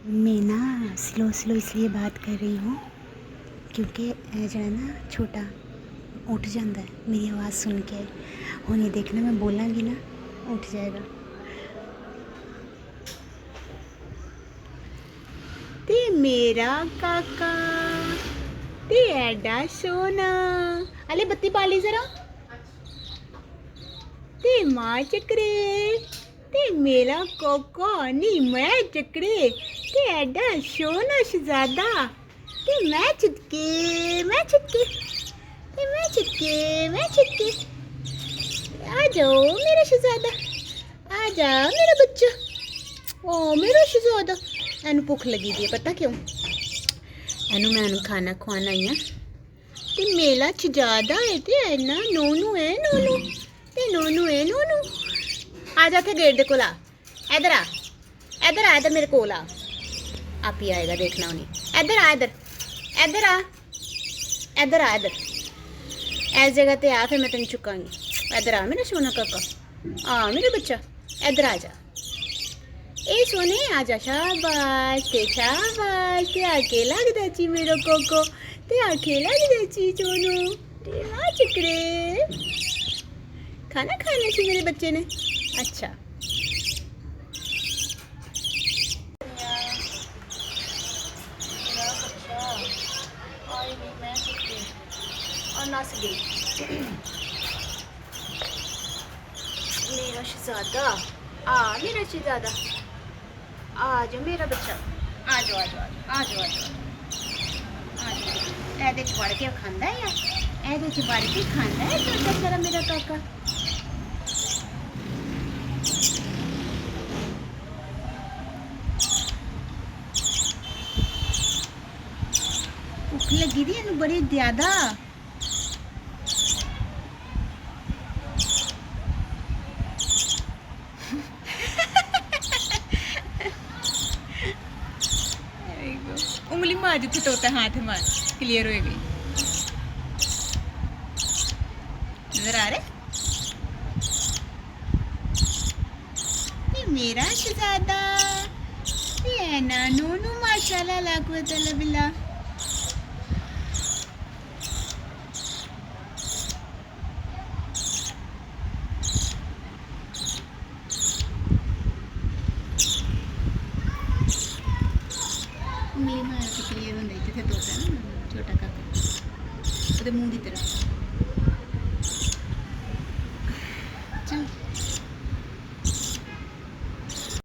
मैं ना slow slow इसलिए बात कर रही हूँ क्योंकि जरा ना छोटा उठ जाता है मेरी आवाज़ सुन के। और ये देखना मैं बोलांगी ना उठ जाएगा। ते मेरा काका ते एडा सोना। अले बत्ती पाली जरा। ते माँ चक्रे ते मेरा कोको नी मैं चक्रे ते एडा सोना शहजादा ते मैं चुटके मैं चुटके ते मैं चुटके मैं चुटके। आ जाओ मेरा शहजादा, आ जा मेरा बच्चा। ओ मेरा शहजादा। एनू भुख लगी दी है, पता क्यों? एनू मैं खाना खुआना ही है ते मेरा शहजादा है ते इन्ना नोनू है नोनू ते नोनू है नोनू। आ जा थे गेट दे कोल आ, इधर आ, इधर आ, इधर मेरे कोल आ। आप ही आएगा देखना उन्हें। इधर आ, इधर इधर आ, इधर आ, इधर इस जगह ते आ, फिर मैं तेन चुकांगी। इधर आ मेरा सोना काका, आ मेरा बच्चा, इधर आ जा। ए सोने आ जा, शाबाश ते शाबाश ते आके लगदा ची मेरा कोको ते आके लगदा ची सोनू ते ना चिकरे। खाना खाना ची मेरे बच्चे ने। अच्छा और नस गई मेरा शहजादा। आ मेरा शहजादा, आ जाओ मेरा बच्चा, आ जाओ आ जाओ आ जाओ आ जाओ आ जाओ। एदे च वड़ के खांदा है, एदे च वड़ के खांदा है छोटा सारा मेरा काका। भुख लगी दी इनू बड़ी ज्यादा। उंगली मार जिथे तोता हाथ मार, क्लियर हो गई। नजर आ रहे? ये मेरा शहजादा ये ना नूनू माशाल्लाह ला कुव्वत इल्ला बिल्लाह। उंगली मार के क्लियर होंदा जिथे तोता ना छोटा काका, ਉਹਦੇ ਮੂੰਹ ਦੀ ਤਰफ।